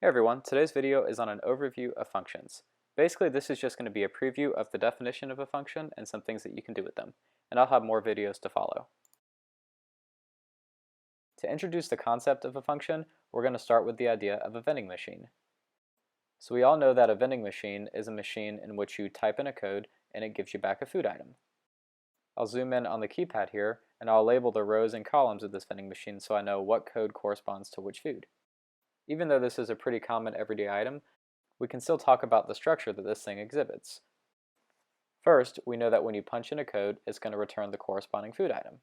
Hey everyone, today's video is on an overview of functions. Basically, this is just going to be a preview of the definition of a function and some things that you can do with them, and I'll have more videos to follow. To introduce the concept of a function, we're going to start with the idea of a vending machine. So we all know that a vending machine is a machine in which you type in a code and it gives you back a food item. I'll zoom in on the keypad here and I'll label the rows and columns of this vending machine so I know what code corresponds to which food. Even though this is a pretty common everyday item, we can still talk about the structure that this thing exhibits. First, we know that when you punch in a code, it's going to return the corresponding food item.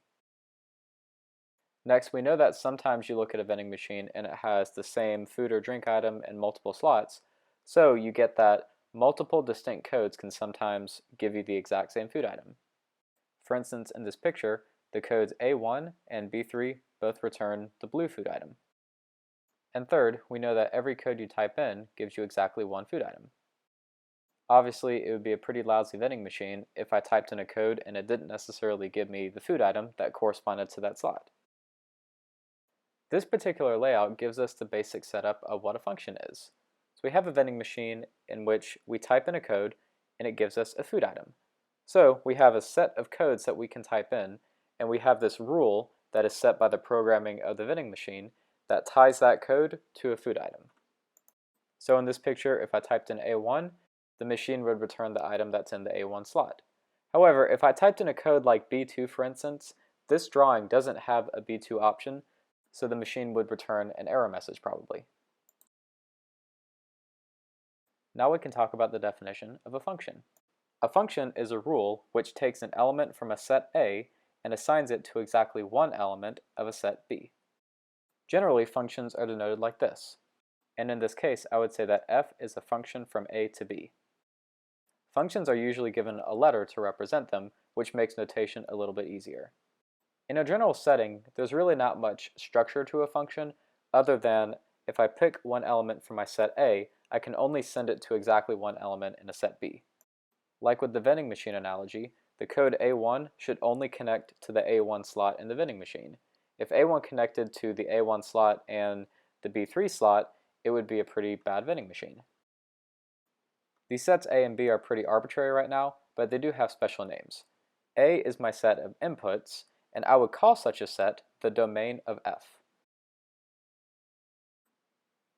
Next, we know that sometimes you look at a vending machine and it has the same food or drink item in multiple slots, so you get that multiple distinct codes can sometimes give you the exact same food item. For instance, in this picture, the codes A1 and B3 both return the blue food item. And third, we know that every code you type in gives you exactly one food item. Obviously, it would be a pretty lousy vending machine if I typed in a code and it didn't necessarily give me the food item that corresponded to that slot. This particular layout gives us the basic setup of what a function is. So we have a vending machine in which we type in a code and it gives us a food item. So we have a set of codes that we can type in, and we have this rule that is set by the programming of the vending machine that ties that code to a food item. So in this picture, if I typed in A1, the machine would return the item that's in the A1 slot. However, if I typed in a code like B2 for instance, this drawing doesn't have a B2 option, so the machine would return an error message probably. Now we can talk about the definition of a function. A function is a rule which takes an element from a set A and assigns it to exactly one element of a set B. Generally, functions are denoted like this, and in this case I would say that f is a function from A to B. Functions are usually given a letter to represent them, which makes notation a little bit easier. In a general setting, there's really not much structure to a function other than if I pick one element from my set A, I can only send it to exactly one element in a set B. Like with the vending machine analogy, the code A1 should only connect to the A1 slot in the vending machine. If A1 connected to the A1 slot and the B3 slot, it would be a pretty bad vending machine. These sets A and B are pretty arbitrary right now, but they do have special names. A is my set of inputs, and I would call such a set the domain of F.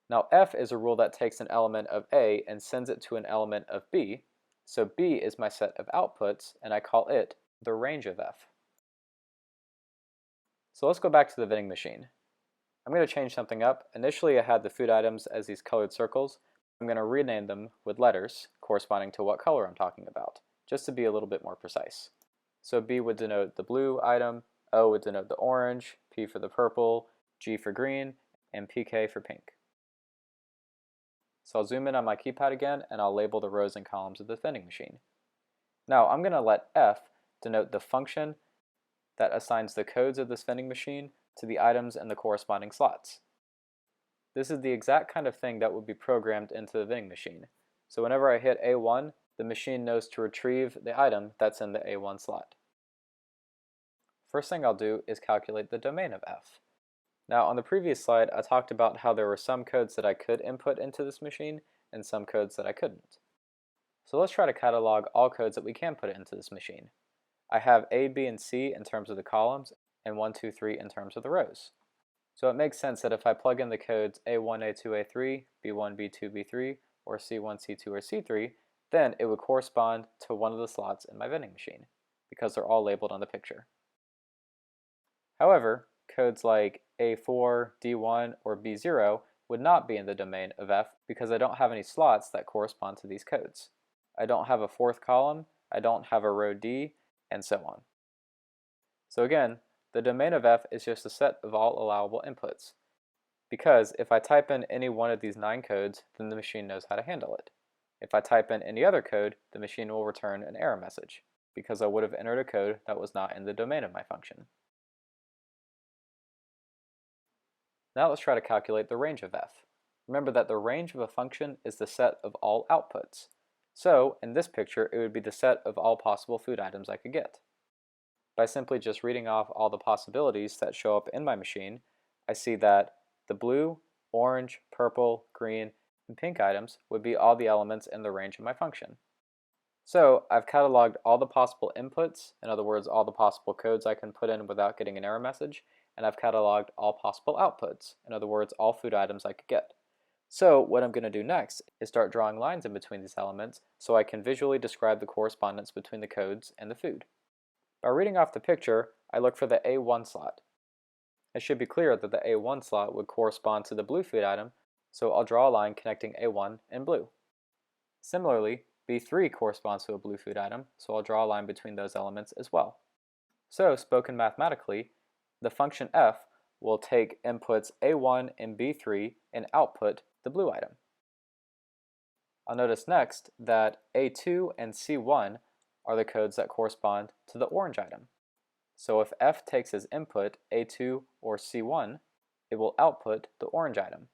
Now F is a rule that takes an element of A and sends it to an element of B, so B is my set of outputs, and I call it the range of F. So let's go back to the vending machine. I'm going to change something up. Initially I had the food items as these colored circles. I'm going to rename them with letters corresponding to what color I'm talking about, just to be a little bit more precise. So B would denote the blue item, O would denote the orange, P for the purple, G for green, and PK for pink. So I'll zoom in on my keypad again and I'll label the rows and columns of the vending machine. Now I'm going to let F denote the function that assigns the codes of this vending machine to the items in the corresponding slots. This is the exact kind of thing that would be programmed into the vending machine. So whenever I hit A1, the machine knows to retrieve the item that's in the A1 slot. First thing I'll do is calculate the domain of F. Now on the previous slide I talked about how there were some codes that I could input into this machine and some codes that I couldn't. So let's try to catalog all codes that we can put into this machine. I have A, B, and C in terms of the columns and 1, 2, 3 in terms of the rows. So it makes sense that if I plug in the codes A1, A2, A3, B1, B2, B3, or C1, C2, or C3, then it would correspond to one of the slots in my vending machine, because they're all labeled on the picture. However, codes like A4, D1, or B0 would not be in the domain of F because I don't have any slots that correspond to these codes. I don't have a fourth column, I don't have a row D, and so on. So again, the domain of F is just a set of all allowable inputs, because if I type in any one of these 9 codes, then the machine knows how to handle it. If I type in any other code, the machine will return an error message, because I would have entered a code that was not in the domain of my function. Now let's try to calculate the range of F. Remember that the range of a function is the set of all outputs. So in this picture, it would be the set of all possible food items I could get. By simply just reading off all the possibilities that show up in my machine, I see that the blue, orange, purple, green, and pink items would be all the elements in the range of my function. So I've cataloged all the possible inputs, in other words, all the possible codes I can put in without getting an error message, and I've cataloged all possible outputs, in other words, all food items I could get. So what I'm going to do next is start drawing lines in between these elements so I can visually describe the correspondence between the codes and the food. By reading off the picture, I look for the A1 slot. It should be clear that the A1 slot would correspond to the blue food item, so I'll draw a line connecting A1 and blue. Similarly, B3 corresponds to a blue food item, so I'll draw a line between those elements as well. So, spoken mathematically, the function f will take inputs A1 and B3 and output the blue item. I'll notice next that A2 and C1 are the codes that correspond to the orange item. So if f takes as input A2 or C1, it will output the orange item.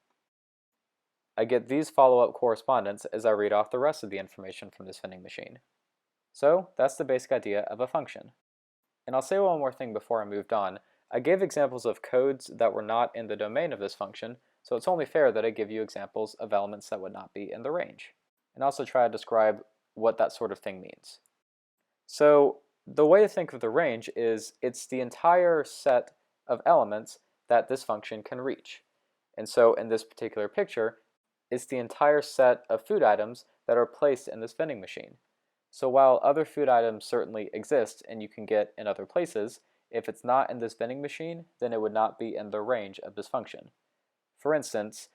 I get these follow-up correspondence as I read off the rest of the information from this vending machine. So that's the basic idea of a function. And I'll say one more thing before I moved on. I gave examples of codes that were not in the domain of this function, so it's only fair that I give you examples of elements that would not be in the range, and also try to describe what that sort of thing means. So the way to think of the range is it's the entire set of elements that this function can reach. And so in this particular picture, it's the entire set of food items that are placed in this vending machine. So while other food items certainly exist and you can get in other places, if it's not in this vending machine, then it would not be in the range of this function. For instance,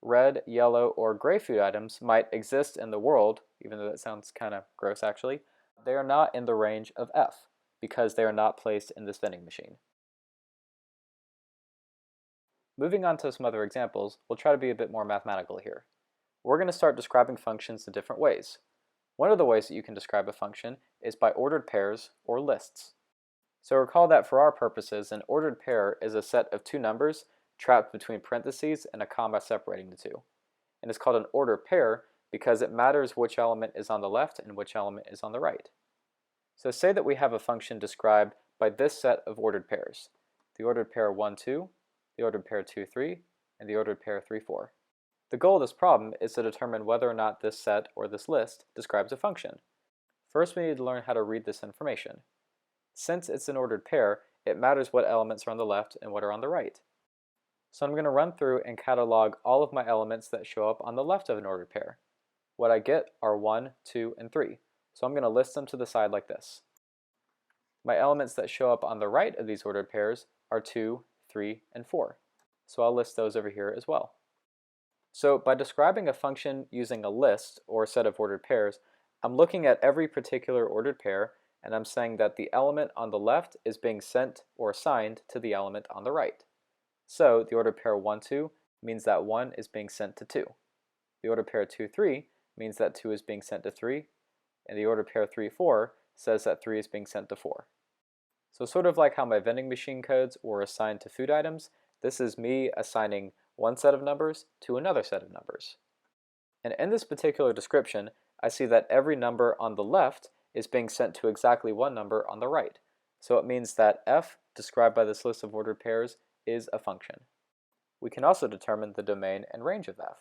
red, yellow, or gray food items might exist in the world, even though that sounds kind of gross actually. They are not in the range of f because they are not placed in this vending machine. Moving on to some other examples, we'll try to be a bit more mathematical here. We're going to start describing functions in different ways. One of the ways that you can describe a function is by ordered pairs or lists. So recall that for our purposes, an ordered pair is a set of two numbers trapped between parentheses and a comma separating the two. And it's called an ordered pair because it matters which element is on the left and which element is on the right. So say that we have a function described by this set of ordered pairs: the ordered pair 1, 2, the ordered pair 2, 3, and the ordered pair 3, 4. The goal of this problem is to determine whether or not this set or this list describes a function. First, we need to learn how to read this information. Since it's an ordered pair, it matters what elements are on the left and what are on the right. So I'm going to run through and catalog all of my elements that show up on the left of an ordered pair. What I get are 1, 2, and 3. So I'm going to list them to the side like this. My elements that show up on the right of these ordered pairs are 2, 3, and 4. So I'll list those over here as well. So by describing a function using a list or a set of ordered pairs, I'm looking at every particular ordered pair and I'm saying that the element on the left is being sent or assigned to the element on the right. So the ordered pair 1, 2 means that 1 is being sent to 2. The ordered pair 2, 3 means that 2 is being sent to 3. And the ordered pair 3, 4 says that 3 is being sent to 4. So sort of like how my vending machine codes were assigned to food items, this is me assigning one set of numbers to another set of numbers. And in this particular description, I see that every number on the left is being sent to exactly one number on the right. So it means that f, described by this list of ordered pairs, is a function. We can also determine the domain and range of f.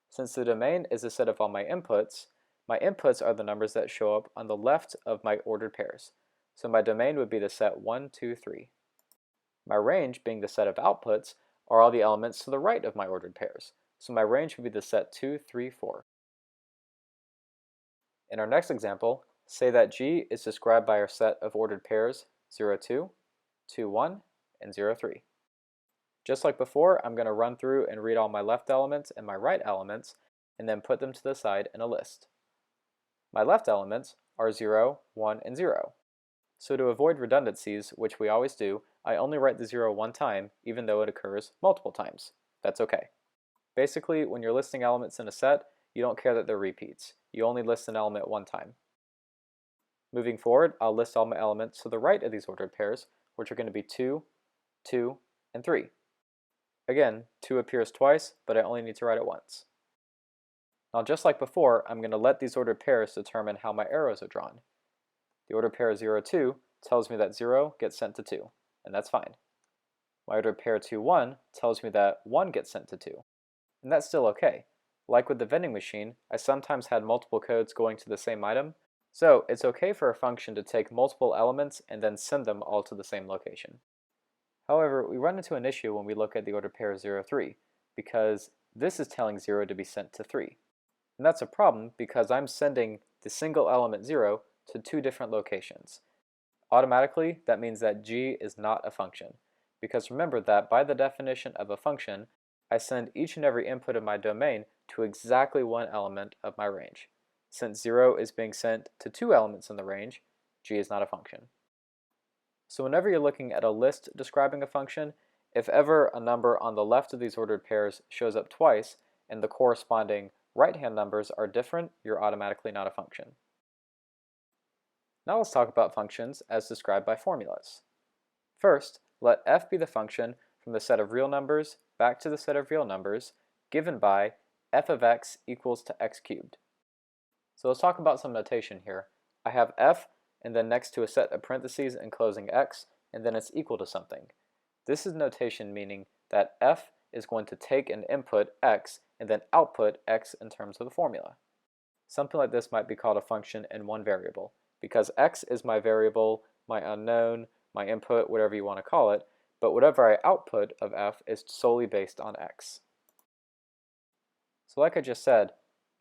Since the domain is a set of all my inputs are the numbers that show up on the left of my ordered pairs. So my domain would be the set 1, 2, 3. My range, being the set of outputs, are all the elements to the right of my ordered pairs. So my range would be the set 2, 3, 4. In our next example, say that G is described by our set of ordered pairs 0, 2, 2, 1, and 0, 3. Just like before, I'm going to run through and read all my left elements and my right elements, and then put them to the side in a list. My left elements are 0, 1, and 0. So to avoid redundancies, which we always do, I only write the 0 one time, even though it occurs multiple times. That's okay. Basically, when you're listing elements in a set, you don't care that they're repeats. You only list an element one time. Moving forward, I'll list all my elements to the right of these ordered pairs, which are going to be 2, 2, and 3. Again, 2 appears twice, but I only need to write it once. Now just like before, I'm going to let these ordered pairs determine how my arrows are drawn. The ordered pair 0, 2 tells me that 0 gets sent to 2, and that's fine. My ordered pair 2, 1 tells me that 1 gets sent to 2. And that's still okay. Like with the vending machine, I sometimes had multiple codes going to the same item, so it's okay for a function to take multiple elements and then send them all to the same location. However, we run into an issue when we look at the ordered pair 0, 3, because this is telling 0 to be sent to 3. And that's a problem because I'm sending the single element 0 to two different locations. Automatically, that means that g is not a function, because remember that by the definition of a function, I send each and every input of my domain to exactly one element of my range. Since 0 is being sent to two elements in the range, g is not a function. So whenever you're looking at a list describing a function, if ever a number on the left of these ordered pairs shows up twice and the corresponding right-hand numbers are different, you're automatically not a function. Now let's talk about functions as described by formulas. First, let f be the function from the set of real numbers back to the set of real numbers given by f of x equals to x cubed. So let's talk about some notation here. I have f and then next to a set of parentheses enclosing x, and then it's equal to something. This is notation meaning that f is going to take an input x and then output x in terms of the formula. Something like this might be called a function in one variable, because x is my variable, my unknown, my input, whatever you want to call it, but whatever I output of f is solely based on x. So like I just said,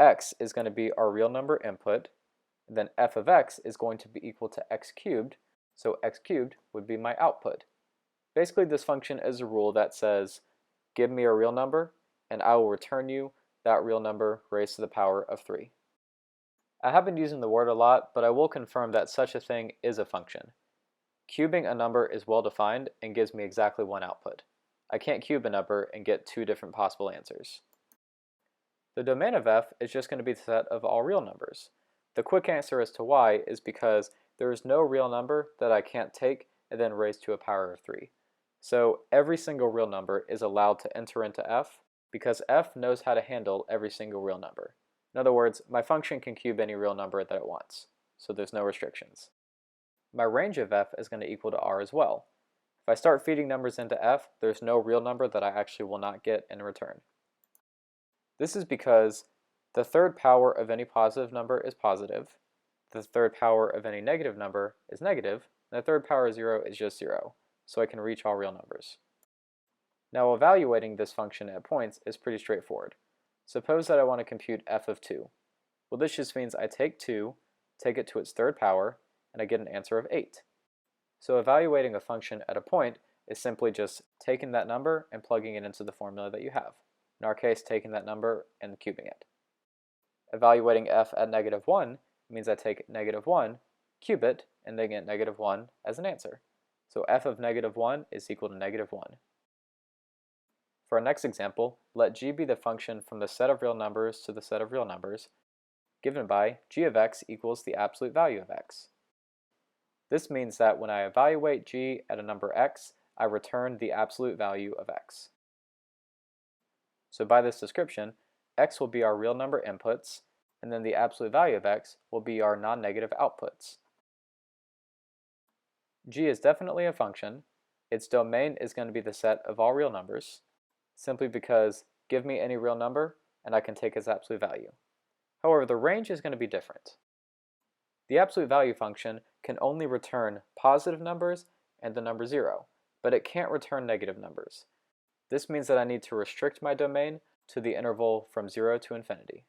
x is going to be our real number input, and then f of x is going to be equal to x cubed, so x cubed would be my output. Basically, this function is a rule that says, give me a real number, and I will return you that real number raised to the power of 3. I have been using the word a lot, but I will confirm that such a thing is a function. Cubing a number is well defined and gives me exactly one output. I can't cube a number and get two different possible answers. The domain of f is just going to be the set of all real numbers. The quick answer as to why is because there is no real number that I can't take and then raise to a power of 3. So every single real number is allowed to enter into f because f knows how to handle every single real number. In other words, my function can cube any real number that it wants, so there's no restrictions. My range of f is going to equal to r as well. If I start feeding numbers into f, there's no real number that I actually will not get in return. This is because the third power of any positive number is positive, the third power of any negative number is negative, and the third power of 0 is just 0, so I can reach all real numbers. Now evaluating this function at points is pretty straightforward. Suppose that I want to compute f of 2. Well, this just means I take 2, take it to its third power, and I get an answer of 8. So evaluating a function at a point is simply just taking that number and plugging it into the formula that you have. In our case, taking that number and cubing it. Evaluating f at -1 means I take -1, cube it, and then get -1 as an answer. So f of -1 is equal to -1. For our next example, let g be the function from the set of real numbers to the set of real numbers, given by g of x equals the absolute value of x. This means that when I evaluate g at a number x, I return the absolute value of x. So by this description, x will be our real number inputs, and then the absolute value of x will be our non-negative outputs. G is definitely a function. Its domain is going to be the set of all real numbers, simply because give me any real number and I can take its absolute value. However, the range is going to be different. The absolute value function can only return positive numbers and the number 0, but it can't return negative numbers. This means that I need to restrict my domain to the interval from 0 to infinity.